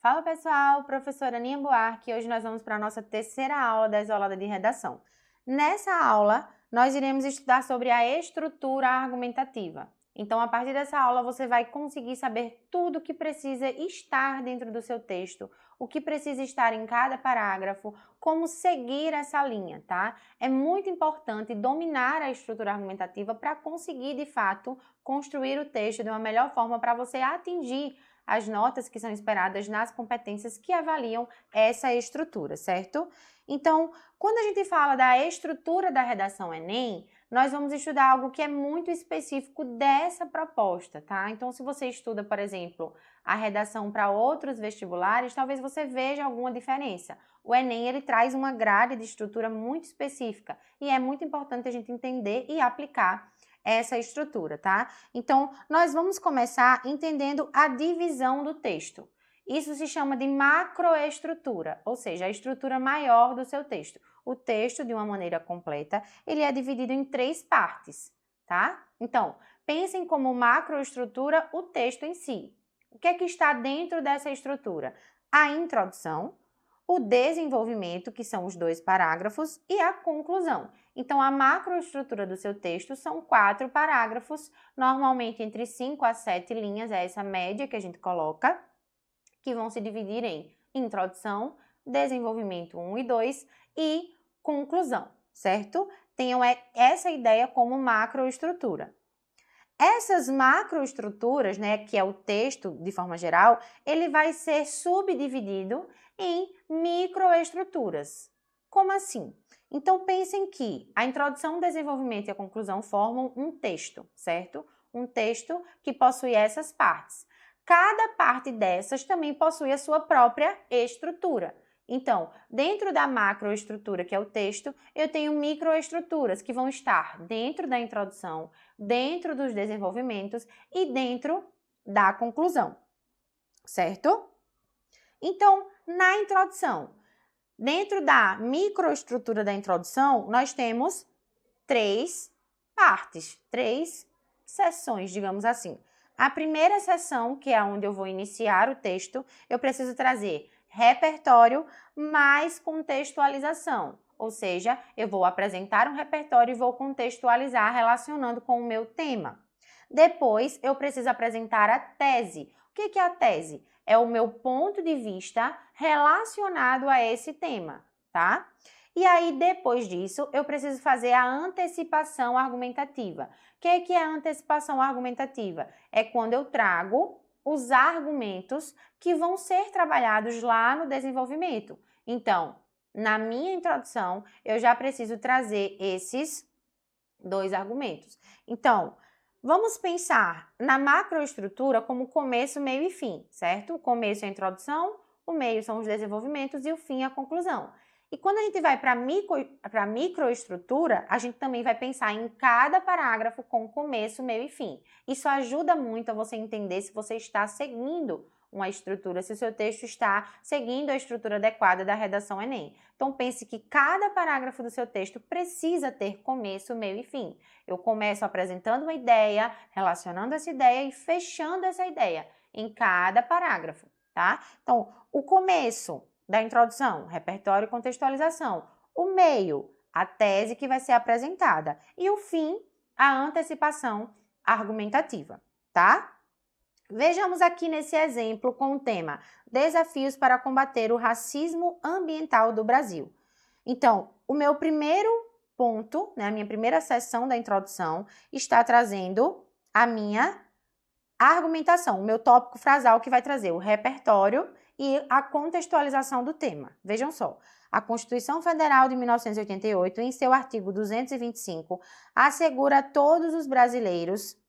Fala pessoal, professora Aninha Buarque, hoje nós vamos para a nossa terceira aula da isolada de redação. Nessa aula, nós iremos estudar sobre a estrutura argumentativa. Então, a partir dessa aula, você vai conseguir saber tudo o que precisa estar dentro do seu texto, o que precisa estar em cada parágrafo, como seguir essa linha, tá? É muito importante dominar a estrutura argumentativa para conseguir, de fato, construir o texto de uma melhor forma para você atingir as notas que são esperadas nas competências que avaliam essa estrutura, certo? Então, quando a gente fala da estrutura da redação Enem, nós vamos estudar algo que é muito específico dessa proposta, tá? Então, se você estuda, por exemplo, a redação para outros vestibulares, talvez você veja alguma diferença. O Enem, ele traz uma grade de estrutura muito específica e é muito importante a gente entender e aplicar essa estrutura, tá? Então, nós vamos começar entendendo a divisão do texto. Isso se chama de macroestrutura, ou seja, a estrutura maior do seu texto. O texto, de uma maneira completa, ele é dividido em 3 partes, tá? Então, pensem como macroestrutura o texto em si. O que é que está dentro dessa estrutura? A introdução, o desenvolvimento, que são os 2 parágrafos, e a conclusão. Então, a macroestrutura do seu texto são 4 parágrafos, normalmente entre 5 a 7 linhas, é essa média que a gente coloca, que vão se dividir em introdução, desenvolvimento 1 e 2 e conclusão, certo? Tenham essa ideia como macroestrutura. Essas macroestruturas, né, que é o texto de forma geral, ele vai ser subdividido em microestruturas. Como assim? Então, pensem que a introdução, o desenvolvimento e a conclusão formam um texto, certo? Um texto que possui essas partes. Cada parte dessas também possui a sua própria estrutura. Então, dentro da macroestrutura, que é o texto, eu tenho microestruturas que vão estar dentro da introdução, dentro dos desenvolvimentos e dentro da conclusão, certo? Então, na introdução, dentro da microestrutura da introdução, nós temos 3 partes, 3 seções, digamos assim. A primeira seção, que é onde eu vou iniciar o texto, eu preciso trazer repertório mais contextualização. Ou seja, eu vou apresentar um repertório e vou contextualizar relacionando com o meu tema. Depois, eu preciso apresentar a tese. O que é a tese? É o meu ponto de vista relacionado a esse tema, tá? E aí, depois disso, eu preciso fazer a antecipação argumentativa. O que é a antecipação argumentativa? É quando eu trago os argumentos que vão ser trabalhados lá no desenvolvimento. Então, na minha introdução, eu já preciso trazer esses 2 argumentos. Então, vamos pensar na macroestrutura como começo, meio e fim, certo? O começo é a introdução, o meio são os desenvolvimentos e o fim é a conclusão. E quando a gente vai para a microestrutura, a gente também vai pensar em cada parágrafo com começo, meio e fim. Isso ajuda muito a você entender se você está seguindo uma estrutura, se o seu texto está seguindo a estrutura adequada da redação Enem. Então, pense que cada parágrafo do seu texto precisa ter começo, meio e fim. Eu começo apresentando uma ideia, relacionando essa ideia e fechando essa ideia em cada parágrafo, tá? Então, o começo da introdução, repertório e contextualização. O meio, a tese que vai ser apresentada. E o fim, a antecipação argumentativa, tá? Vejamos aqui nesse exemplo com o tema Desafios para combater o racismo ambiental do Brasil. Então, o meu primeiro ponto, né, a minha primeira seção da introdução, está trazendo a minha argumentação, o meu tópico frasal que vai trazer o repertório e a contextualização do tema. Vejam só, a Constituição Federal de 1988, em seu artigo 225, assegura a todos os brasileiros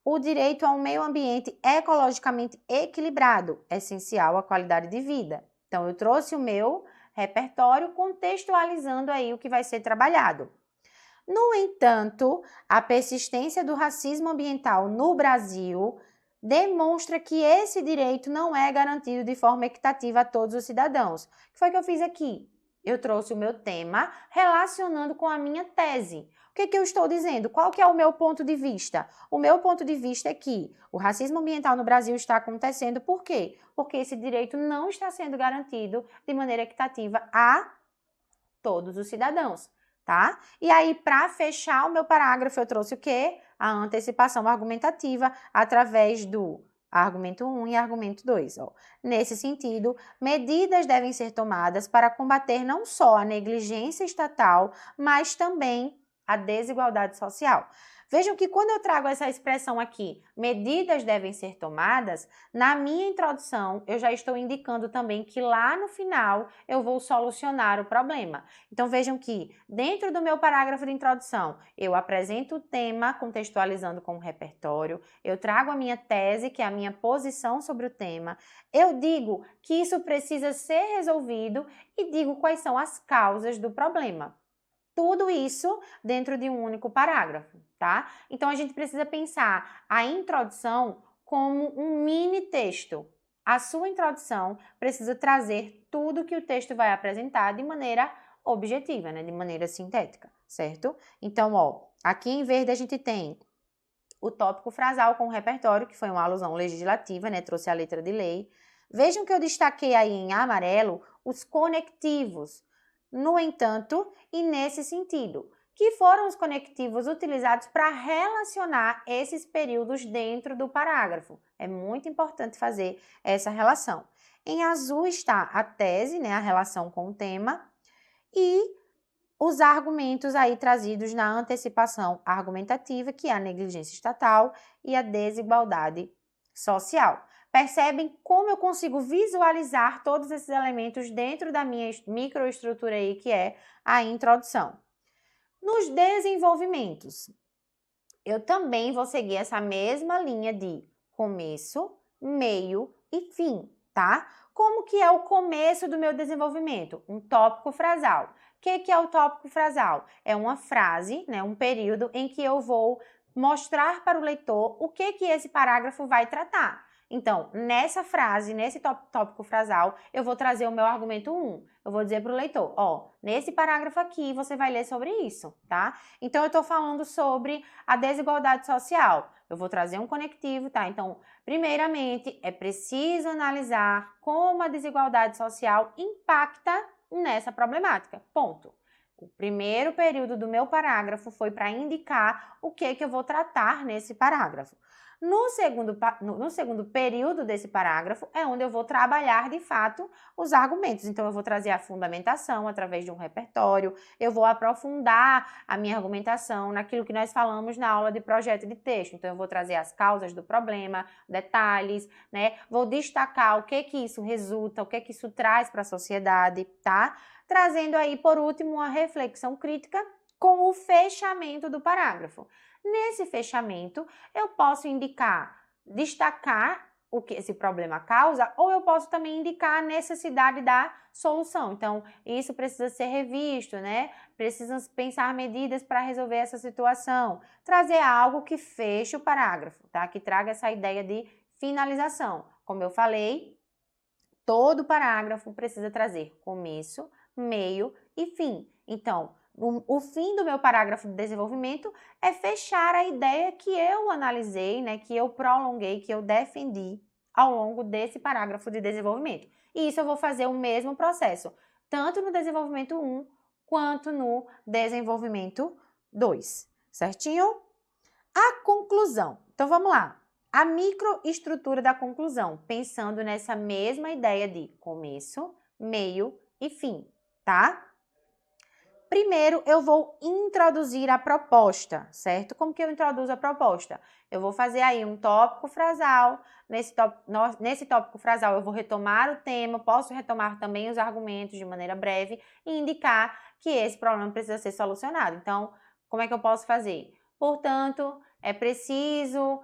o direito a um meio ambiente ecologicamente equilibrado, essencial à qualidade de vida. Então, eu trouxe o meu repertório contextualizando aí o que vai ser trabalhado. No entanto, a persistência do racismo ambiental no Brasil demonstra que esse direito não é garantido de forma equitativa a todos os cidadãos. O que foi que eu fiz aqui? Eu trouxe o meu tema relacionando com a minha tese. O que eu estou dizendo? Qual que é o meu ponto de vista? O meu ponto de vista é que o racismo ambiental no Brasil está acontecendo. Por quê? Porque esse direito não está sendo garantido de maneira equitativa a todos os cidadãos, tá? E aí, para fechar o meu parágrafo, eu trouxe o quê? A antecipação argumentativa através do argumento 1 e argumento 2. Ó. Nesse sentido, medidas devem ser tomadas para combater não só a negligência estatal, mas também a desigualdade social. Vejam que quando eu trago essa expressão aqui, medidas devem ser tomadas, na minha introdução eu já estou indicando também que lá no final eu vou solucionar o problema. Então vejam que dentro do meu parágrafo de introdução eu apresento o tema contextualizando com o repertório, eu trago a minha tese, que é a minha posição sobre o tema, eu digo que isso precisa ser resolvido e digo quais são as causas do problema. Tudo isso dentro de um único parágrafo, tá? Então, a gente precisa pensar a introdução como um mini texto. A sua introdução precisa trazer tudo que o texto vai apresentar de maneira objetiva, né? De maneira sintética, certo? Então, ó, aqui em verde a gente tem o tópico frasal com o repertório, que foi uma alusão legislativa, né? Trouxe a letra de lei. Vejam que eu destaquei aí em amarelo os conectivos. No entanto, e nesse sentido, que foram os conectivos utilizados para relacionar esses períodos dentro do parágrafo. É muito importante fazer essa relação. Em azul está a tese, né, a relação com o tema, e os argumentos aí trazidos na antecipação argumentativa, que é a negligência estatal e a desigualdade social. Percebem como eu consigo visualizar todos esses elementos dentro da minha microestrutura aí, que é a introdução. Nos desenvolvimentos, eu também vou seguir essa mesma linha de começo, meio e fim, tá? Como que é o começo do meu desenvolvimento? Um tópico frasal. O que é o tópico frasal? É uma frase, né, um período em que eu vou mostrar para o leitor o que esse parágrafo vai tratar. Então, nessa frase, nesse tópico frasal, eu vou trazer o meu argumento 1. Eu vou dizer para o leitor, ó, nesse parágrafo aqui você vai ler sobre isso, tá? Então, eu estou falando sobre a desigualdade social. Eu vou trazer um conectivo, tá? Então, primeiramente, é preciso analisar como a desigualdade social impacta nessa problemática. Ponto. O primeiro período do meu parágrafo foi para indicar o que eu vou tratar nesse parágrafo. No segundo período desse parágrafo é onde eu vou trabalhar, de fato, os argumentos. Então, eu vou trazer a fundamentação através de um repertório, eu vou aprofundar a minha argumentação naquilo que nós falamos na aula de projeto de texto. Então, eu vou trazer as causas do problema, detalhes, né? Vou destacar o que isso resulta, o que isso traz para a sociedade, tá? Trazendo aí, por último, uma reflexão crítica com o fechamento do parágrafo. Nesse fechamento, eu posso destacar o que esse problema causa, ou eu posso também indicar a necessidade da solução. Então, isso precisa ser revisto, né? Precisam pensar medidas para resolver essa situação. Trazer algo que feche o parágrafo, tá? Que traga essa ideia de finalização. Como eu falei, todo parágrafo precisa trazer começo, meio e fim. Então, o fim do meu parágrafo de desenvolvimento é fechar a ideia que eu analisei, né, que eu prolonguei, que eu defendi ao longo desse parágrafo de desenvolvimento. E isso eu vou fazer o mesmo processo, tanto no desenvolvimento 1 quanto no desenvolvimento 2, certinho? A conclusão. Então, vamos lá. A microestrutura da conclusão, pensando nessa mesma ideia de começo, meio e fim, tá? Primeiro, eu vou introduzir a proposta, certo? Como que eu introduzo a proposta? Eu vou fazer aí um tópico frasal. Nesse tópico frasal, eu vou retomar o tema, posso retomar também os argumentos de maneira breve e indicar que esse problema precisa ser solucionado. Então, como é que eu posso fazer? Portanto, é preciso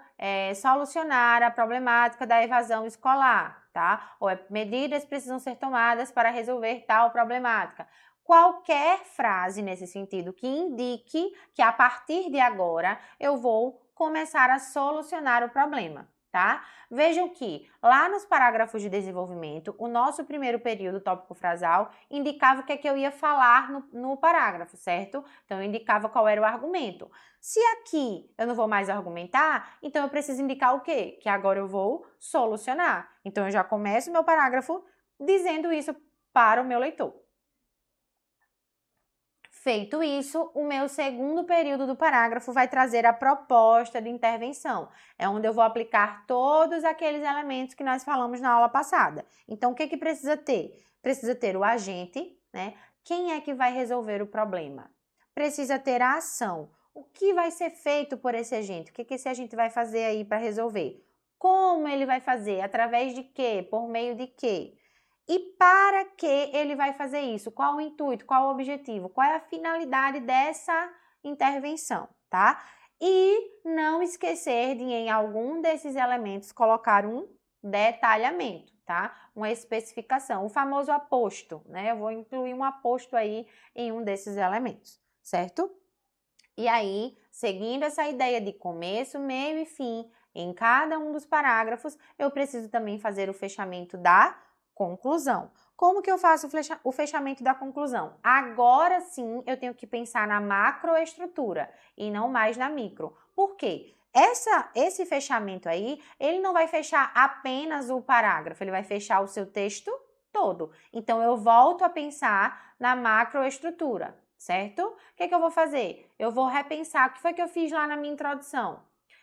solucionar a problemática da evasão escolar, tá? Ou medidas precisam ser tomadas para resolver tal problemática. Qualquer frase nesse sentido que indique que a partir de agora eu vou começar a solucionar o problema, tá? Vejam que lá nos parágrafos de desenvolvimento, o nosso primeiro período tópico frasal indicava o que é que eu ia falar no parágrafo, certo? Então, eu indicava qual era o argumento. Se aqui eu não vou mais argumentar, então eu preciso indicar o quê? Que agora eu vou solucionar. Então, eu já começo o meu parágrafo dizendo isso para o meu leitor. Feito isso, o meu segundo período do parágrafo vai trazer a proposta de intervenção. É onde eu vou aplicar todos aqueles elementos que nós falamos na aula passada. Então, o que precisa ter? Precisa ter o agente, né? Quem é que vai resolver o problema? Precisa ter a ação. O que vai ser feito por esse agente? O que esse agente vai fazer aí para resolver? Como ele vai fazer? Através de quê? Por meio de quê? E para que ele vai fazer isso? Qual o intuito? Qual o objetivo? Qual é a finalidade dessa intervenção, tá? E não esquecer de, em algum desses elementos, colocar um detalhamento, tá? Uma especificação, o famoso aposto, né? Eu vou incluir um aposto aí em um desses elementos, certo? E aí, seguindo essa ideia de começo, meio e fim, em cada um dos parágrafos, eu preciso também fazer o fechamento da conclusão. Como que eu faço o fechamento da conclusão? Agora sim eu tenho que pensar na macroestrutura e não mais na micro. Por quê? Esse fechamento aí, ele não vai fechar apenas o parágrafo, ele vai fechar o seu texto todo. Então, eu volto a pensar na macroestrutura, certo? O que eu vou fazer? Eu vou repensar o que foi que eu fiz lá na minha introdução.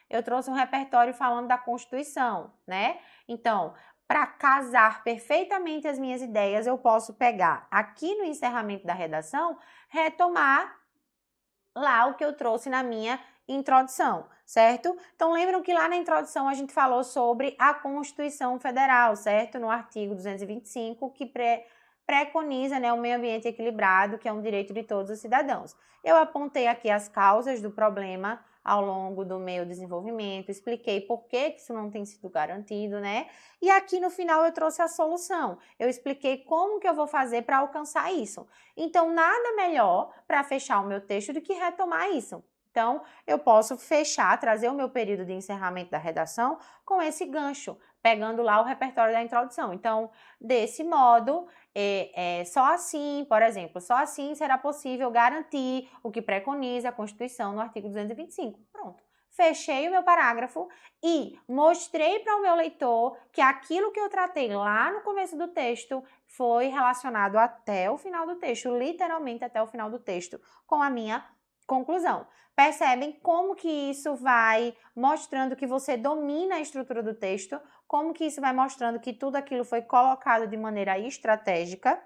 Eu trouxe um repertório falando da Constituição, né? Então, para casar perfeitamente as minhas ideias, eu posso pegar aqui no encerramento da redação, retomar lá o que eu trouxe na minha introdução, certo? Então, lembram que lá na introdução a gente falou sobre a Constituição Federal, certo? No artigo 225, que preconiza, né, o meio ambiente equilibrado, que é um direito de todos os cidadãos. Eu apontei aqui as causas do problema ao longo do meu desenvolvimento, expliquei por que isso não tem sido garantido, né? E aqui no final eu trouxe a solução. Eu expliquei como que eu vou fazer para alcançar isso. Então, nada melhor para fechar o meu texto do que retomar isso. Então, eu posso fechar, trazer o meu período de encerramento da redação com esse gancho, pegando lá o repertório da introdução. Então, desse modo, só assim, por exemplo, só assim será possível garantir o que preconiza a Constituição no artigo 225. Pronto. Fechei o meu parágrafo e mostrei para o meu leitor que aquilo que eu tratei lá no começo do texto foi relacionado até o final do texto, literalmente até o final do texto, com a minha conclusão. Percebem como que isso vai mostrando que você domina a estrutura do texto, como que isso vai mostrando que tudo aquilo foi colocado de maneira estratégica,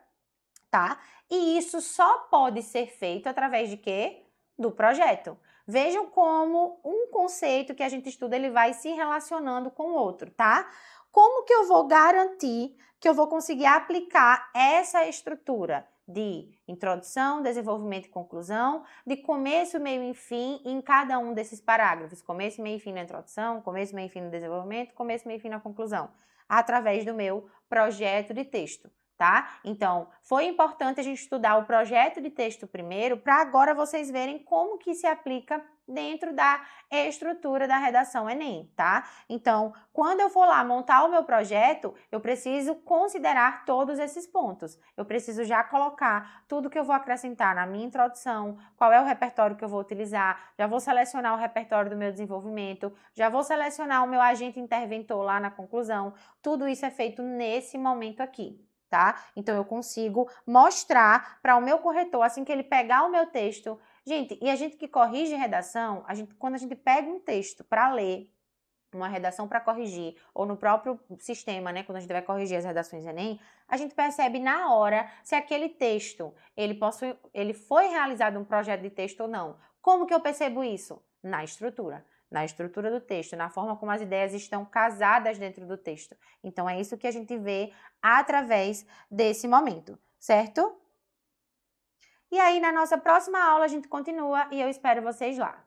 tá? E isso só pode ser feito através de quê? Do projeto. Vejam como um conceito que a gente estuda, ele vai se relacionando com o outro, tá? Como que eu vou garantir que eu vou conseguir aplicar essa estrutura de introdução, desenvolvimento e conclusão, de começo, meio e fim em cada um desses parágrafos? Começo, meio e fim na introdução, começo, meio e fim no desenvolvimento, começo, meio e fim na conclusão, através do meu projeto de texto. Tá? Então, foi importante a gente estudar o projeto de texto primeiro, para agora vocês verem como que se aplica dentro da estrutura da redação Enem, tá? Então, quando eu for lá montar o meu projeto, eu preciso considerar todos esses pontos. Eu preciso já colocar tudo que eu vou acrescentar na minha introdução, qual é o repertório que eu vou utilizar, já vou selecionar o repertório do meu desenvolvimento, já vou selecionar o meu agente interventor lá na conclusão. Tudo isso é feito nesse momento aqui. Tá? Então, eu consigo mostrar para o meu corretor, assim que ele pegar o meu texto. Gente, e a gente que corrige redação, quando a gente pega um texto para ler, uma redação para corrigir, ou no próprio sistema, né, quando a gente vai corrigir as redações Enem, a gente percebe na hora se aquele texto, ele foi realizado um projeto de texto ou não. Como que eu percebo isso? Na estrutura do texto, na forma como as ideias estão casadas dentro do texto. Então, é isso que a gente vê através desse momento, certo? E aí, na nossa próxima aula, a gente continua e eu espero vocês lá.